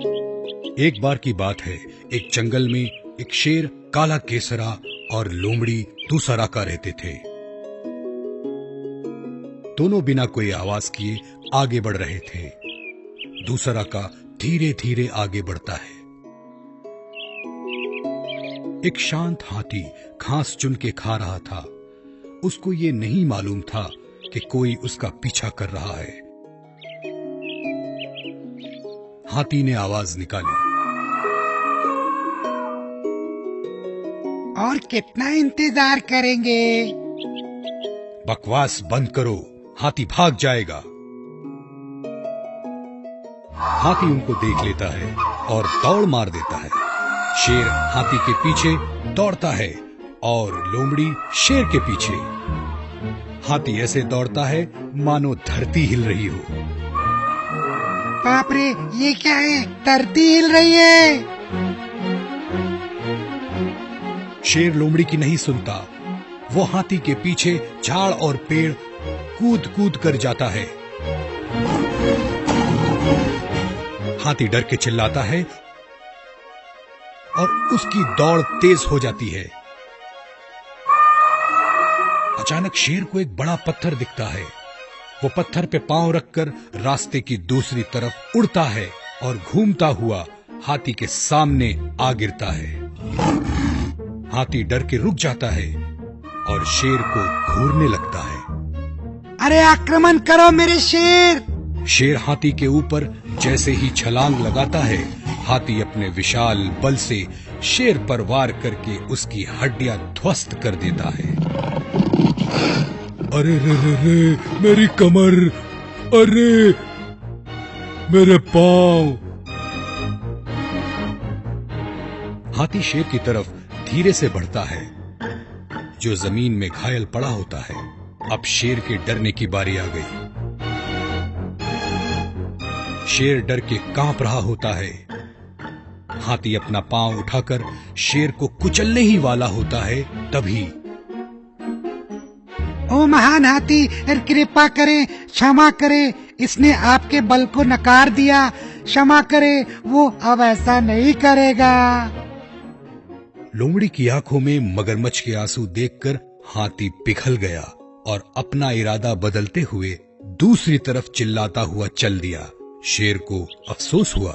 एक बार की बात है, एक जंगल में एक शेर, काला केसरा और लोमड़ी दूसरा का रहते थे। दोनों बिना कोई आवाज किए आगे बढ़ रहे थे। दूसरा का धीरे धीरे आगे बढ़ता है। एक शांत हाथी घास चुन के खा रहा था। उसको ये नहीं मालूम था कि कोई उसका पीछा कर रहा है। हाथी ने आवाज निकाली, और कितना इंतजार करेंगे? बकवास बंद करो, हाथी भाग जाएगा। हाथी उनको देख लेता है और दौड़ मार देता है। शेर हाथी के पीछे दौड़ता है और लोमड़ी शेर के पीछे। हाथी ऐसे दौड़ता है मानो धरती हिल रही हो। बाप रे, ये क्या है? धरती हिल रही है। शेर लोमड़ी की नहीं सुनता। वो हाथी के पीछे झाड़ और पेड़ कूद कूद कर जाता है। हाथी डर के चिल्लाता है और उसकी दौड़ तेज हो जाती है। अचानक शेर को एक बड़ा पत्थर दिखता है। वो पत्थर पे पांव रखकर रास्ते की दूसरी तरफ उड़ता है और घूमता हुआ हाथी के सामने आ गिरता है। हाथी डर के रुक जाता है और शेर को घूरने लगता है। अरे आक्रमण करो मेरे शेर! शेर हाथी के ऊपर जैसे ही छलांग लगाता है, हाथी अपने विशाल बल से शेर पर वार करके उसकी हड्डियां ध्वस्त कर देता है। अरे रे रे रे, मेरी कमर! अरे मेरे पांव! हाथी शेर की तरफ धीरे से बढ़ता है, जो जमीन में घायल पड़ा होता है। अब शेर के डरने की बारी आ गई। शेर डर के कांप रहा होता है। हाथी अपना पांव उठाकर शेर को कुचलने ही वाला होता है, तभी ओ महान हाथी, कृपा करें, क्षमा करें, इसने आपके बल को नकार दिया। क्षमा करें, वो अब ऐसा नहीं करेगा। लोमड़ी की आंखों में मगरमच्छ के आंसू देखकर हाथी पिघल गया और अपना इरादा बदलते हुए दूसरी तरफ चिल्लाता हुआ चल दिया। शेर को अफसोस हुआ।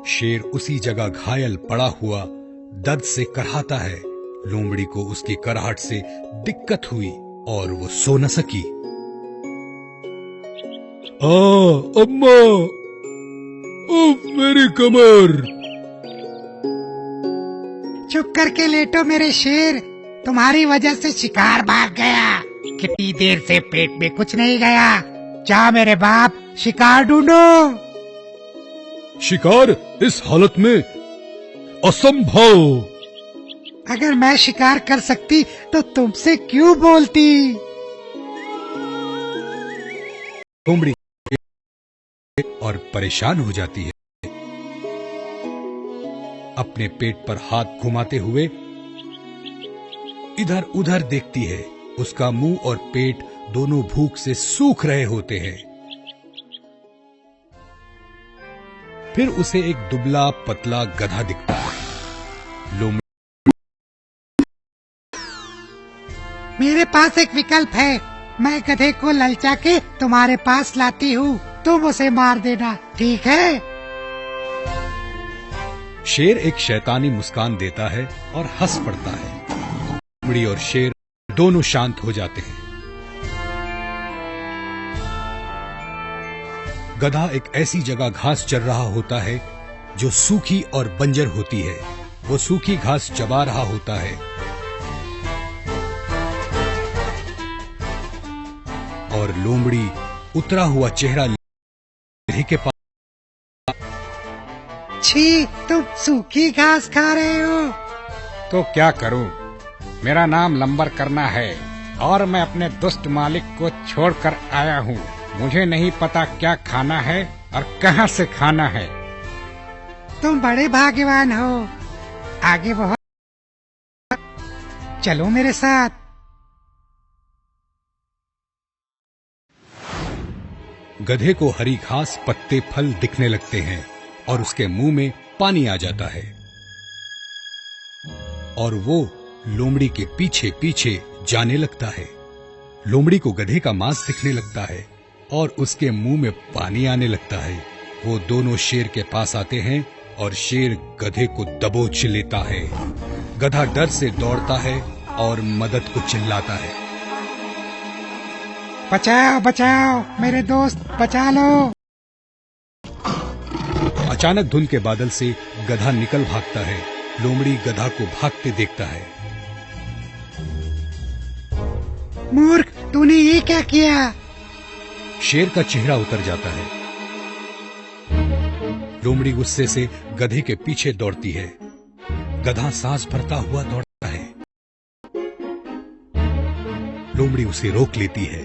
शेर उसी जगह घायल पड़ा हुआ दर्द से कराहता है। लोमड़ी को उसकी कराहट से दिक्कत हुई और वो सो न सकी। अम्मा, मेरी कमर! चुप करके लेटो मेरे शेर, तुम्हारी वजह से शिकार भाग गया। कितनी देर से पेट में कुछ नहीं गया। जा मेरे बाप, शिकार ढूंढो। शिकार इस हालत में असंभव। अगर मैं शिकार कर सकती तो तुमसे क्यों बोलती? लोमड़ी और परेशान हो जाती है। अपने पेट पर हाथ घुमाते हुए इधर उधर देखती है। उसका मुंह और पेट दोनों भूख से सूख रहे होते हैं। फिर उसे एक दुबला पतला गधा दिखता है। लोमड़ी, मेरे पास एक विकल्प है। मैं गधे को ललचा के तुम्हारे पास लाती हूँ, तुम उसे मार देना, ठीक है? शेर एक शैतानी मुस्कान देता है और हंस पड़ता है। लोमड़ी और शेर दोनों शांत हो जाते हैं। गधा एक ऐसी जगह घास चर रहा होता है जो सूखी और बंजर होती है। वो सूखी घास चबा रहा होता है और लोमड़ी उतरा हुआ चेहरा गधे के पास। छी, तुम सूखी घास खा रहे हो? तो क्या करूं? मेरा नाम लंबर करना है और मैं अपने दुष्ट मालिक को छोड़कर आया हूं। मुझे नहीं पता क्या खाना है और कहां से खाना है। तुम बड़े भाग्यवान हो। आगे बहुत, चलो मेरे साथ। गधे को हरी घास, पत्ते, फल दिखने लगते हैं और उसके मुंह में पानी आ जाता है और वो लोमड़ी के पीछे पीछे जाने लगता है। लोमड़ी को गधे का मांस दिखने लगता है और उसके मुंह में पानी आने लगता है। वो दोनों शेर के पास आते हैं और शेर गधे को दबोच लेता है। गधा डर से दौड़ता है और मदद को चिल्लाता है। बचाओ बचाओ मेरे दोस्त, बचा लो। अचानक धुंध के बादल से गधा निकल भागता है। लोमड़ी गधा को भागते देखता है। मूर्ख, तूने ये क्या किया? शेर का चेहरा उतर जाता है। लोमड़ी गुस्से से गधे के पीछे दौड़ती है। गधा सांस भरता हुआ दौड़ता है। लोमड़ी उसे रोक लेती है।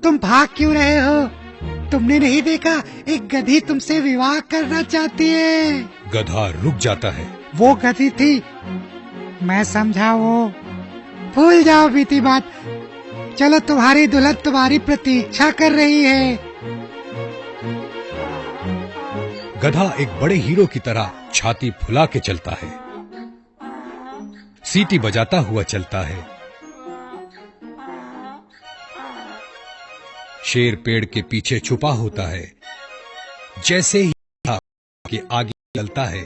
तुम भाग क्यों रहे हो? तुमने नहीं देखा एक गधी तुमसे विवाह करना चाहती है? गधा रुक जाता है। वो गधी थी, मैं समझा। वो भूल जाओ बीती बात। चलो, तुम्हारी दुल्हन तुम्हारी प्रतीक्षा कर रही है। गधा एक बड़े हीरो की तरह छाती फुला के चलता है। सीटी बजाता हुआ चलता है। शेर पेड़ के पीछे छुपा होता है। जैसे ही के आगे चलता है,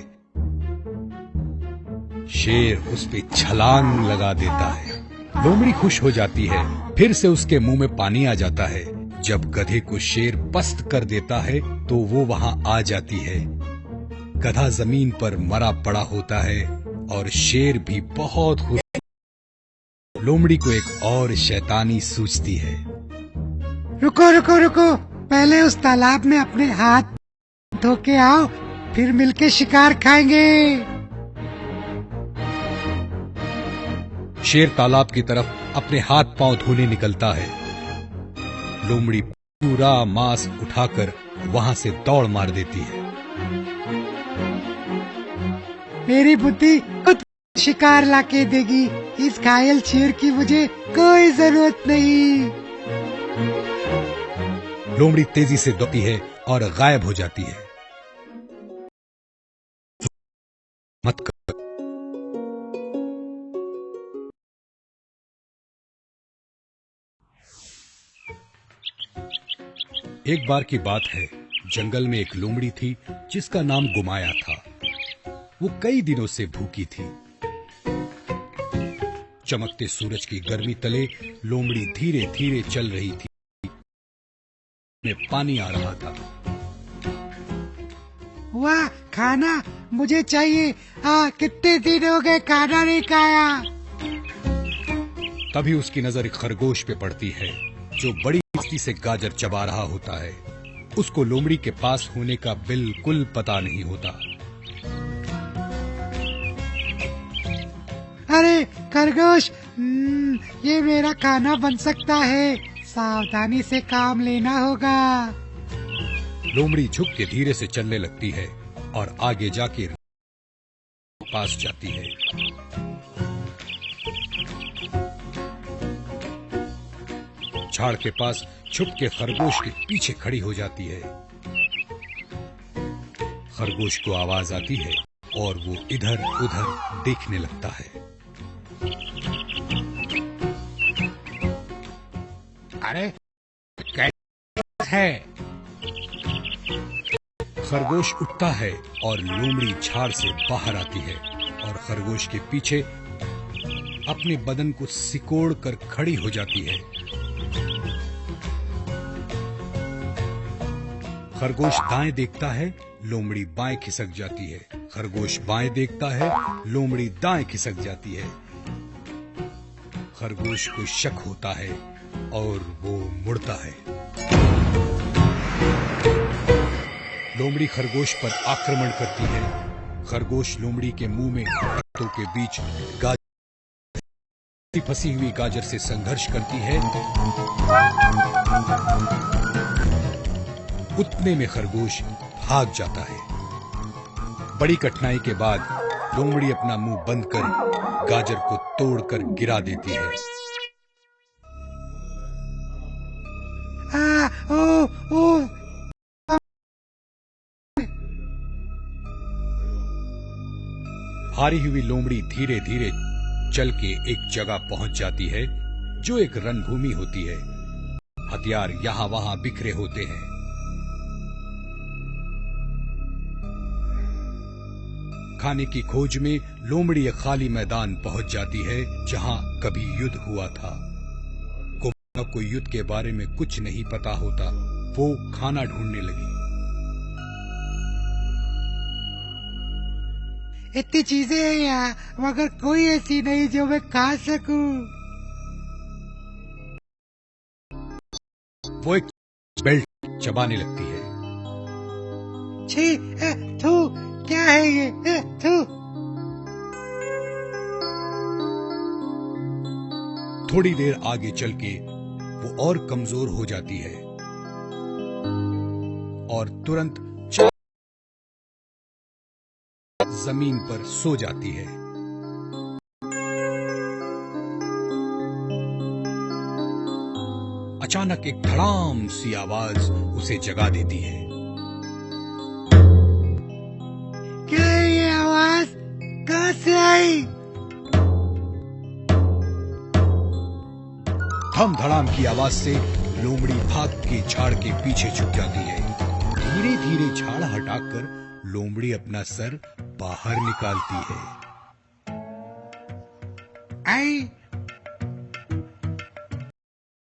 शेर उस पे छलांग लगा देता है। लोमड़ी खुश हो जाती है। फिर से उसके मुंह में पानी आ जाता है। जब गधे को शेर पस्त कर देता है तो वो वहां आ जाती है। गधा जमीन पर मरा पड़ा होता है और शेर भी बहुत खुश। लोमड़ी को एक और शैतानी सूझती है। रुको रुको रुको, पहले उस तालाब में अपने हाथ धो के आओ, फिर मिलके शिकार खाएंगे। शेर तालाब की तरफ अपने हाथ पांव धोने निकलता है। लोमड़ी पूरा मांस उठाकर वहां से दौड़ मार देती है। मेरी बुद्धि खुद शिकार लाके देगी। इस घायल शेर की मुझे कोई जरूरत नहीं। लोमड़ी तेजी से दौड़ती है और गायब हो जाती है। मत कर। एक बार की बात है, जंगल में एक लोमड़ी थी जिसका नाम गुमाया था। वो कई दिनों से भूखी थी। चमकते सूरज की गर्मी तले लोमड़ी धीरे धीरे चल रही थी। में पानी आ रहा था। वाह, खाना मुझे चाहिए। कितने दिन हो गए खाना नहीं खाया। तभी उसकी नजर एक खरगोश पे पड़ती है जो बड़ी मस्ती से गाजर चबा रहा होता है। उसको लोमड़ी के पास होने का बिल्कुल पता नहीं होता। अरे खरगोश, ये मेरा खाना बन सकता है। सावधानी से काम लेना होगा। लोमड़ी झुक के धीरे से चलने लगती है और आगे जाके पास जाती है। झाड़ के पास छुप के खरगोश के पीछे खड़ी हो जाती है। खरगोश को आवाज आती है और वो इधर उधर देखने लगता है। अरे कैसे है? खरगोश उठता है और लोमड़ी झाड़ से बाहर आती है और खरगोश के पीछे अपने बदन को सिकोड़ कर खड़ी हो जाती है। खरगोश दाएं देखता है, लोमड़ी बाएं खिसक जाती है। खरगोश बाएं देखता है, लोमड़ी दाएं खिसक जाती है। खरगोश को शक होता है और वो मुड़ता है। लोमड़ी खरगोश पर आक्रमण करती है। खरगोश लोमड़ी के मुंह में हाथों के बीच फंसी हुई गाजर से संघर्ष करती है। उतने में खरगोश भाग जाता है। बड़ी कठिनाई के बाद लोमड़ी अपना मुंह बंद कर गाजर को तोड़कर गिरा देती है। ओ हारी हुई लोमड़ी धीरे धीरे चल के एक जगह पहुंच जाती है जो एक रणभूमि होती है। हथियार यहाँ वहां बिखरे होते हैं। खाने की खोज में लोमड़ी एक खाली मैदान पहुंच जाती है जहां कभी युद्ध हुआ था। को युद्ध के बारे में कुछ नहीं पता होता। वो खाना ढूंढने लगी। इतनी चीजें हैं यहाँ, मगर कोई ऐसी नहीं जो मैं खा सकूं। वो एक बेल्ट चबाने लगती है। छी, थू, क्या है ये? थू। थोड़ी देर आगे चल के वो और कमजोर हो जाती है और तुरंत जमीन पर सो जाती है। अचानक एक धड़ाम सी आवाज उसे जगा देती है। क्या है ये आवाज? कहां से आई? धम धड़ाम की आवाज से लोमड़ी भाग के झाड़ के पीछे छुप जाती है। धीरे धीरे झाड़ हटाकर लोमड़ी अपना सर बाहर निकालती है। आई।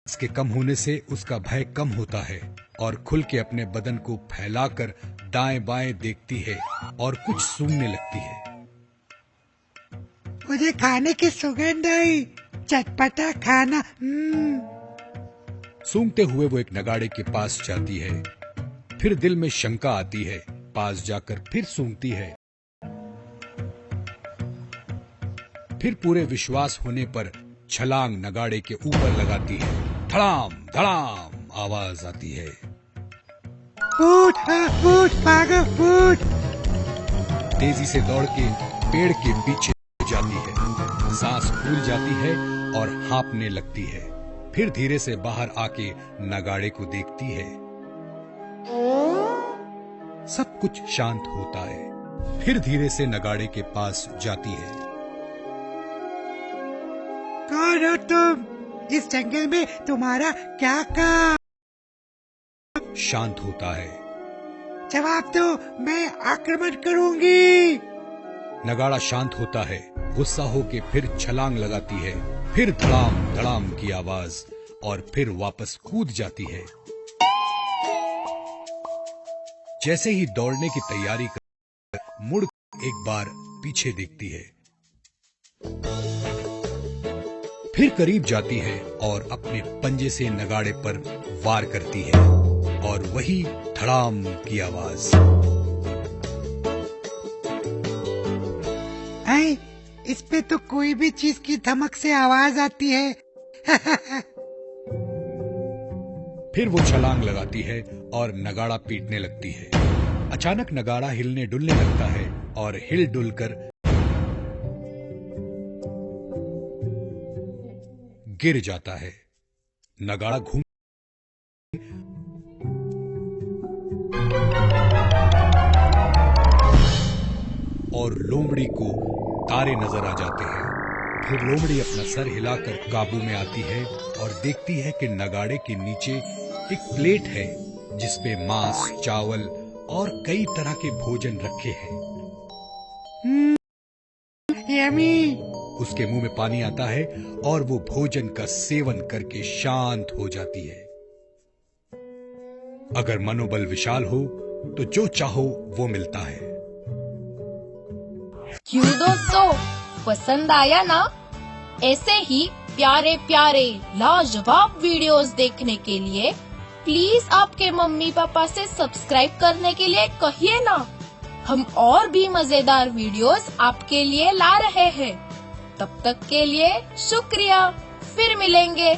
इसके कम होने से उसका भय कम होता है और खुल के अपने बदन को फैलाकर दाएं बाएं देखती है और कुछ सूंघने लगती है। मुझे खाने की सुगंध आई। चटपटा खाना। सूंघते हुए वो एक नगाड़े के पास जाती है। फिर दिल में शंका आती है। पास जाकर फिर सूंघती है। फिर पूरे विश्वास होने पर छलांग नगाड़े के ऊपर लगाती है। धड़ाम धड़ाम आवाज आती है। फूट, फूट, भागो, फूट। तेजी से दौड़ के पेड़ के पीछे जाती है। सांस फूल जाती है और हाँफने लगती है। फिर धीरे से बाहर आके नगाड़े को देखती है। सब कुछ शांत होता है। फिर धीरे से नगाड़े के पास जाती है। कौन हो तुम? इस जंगल में तुम्हारा क्या काम? शांत होता है। जवाब दो, मैं आक्रमण करूंगी। नगाड़ा शांत होता है। गुस्सा होके फिर छलांग लगाती है। फिर धड़ाम धड़ाम की आवाज और फिर वापस कूद जाती है। जैसे ही दौड़ने की तैयारी कर मुड़ एक बार पीछे देखती है। फिर करीब जाती है और अपने पंजे से नगाड़े पर वार करती है और वही धड़ाम की आवाज। इस पे तो कोई भी चीज की धमक से आवाज आती है। फिर वो छलांग लगाती है और नगाड़ा पीटने लगती है। अचानक नगाड़ा हिलने डुलने लगता है और हिल डुल कर गिर जाता है। नगाड़ा घूम और लोमड़ी को तारे नजर आ जाते हैं। फिर लोमड़ी अपना सर हिलाकर काबू में आती है और देखती है कि नगाड़े के नीचे एक प्लेट है जिसपे मांस, चावल और कई तरह के भोजन रखे हैं। यम्मी। उसके मुंह में पानी आता है और वो भोजन का सेवन करके शांत हो जाती है। अगर मनोबल विशाल हो तो जो चाहो वो मिलता है। क्यों दोस्तों, पसंद आया ना? ऐसे ही प्यारे प्यारे लाजवाब वीडियोस देखने के लिए प्लीज आपके मम्मी पापा से सब्सक्राइब करने के लिए कहिए ना। हम और भी मजेदार वीडियोस आपके लिए ला रहे हैं। तब तक के लिए शुक्रिया। फिर मिलेंगे।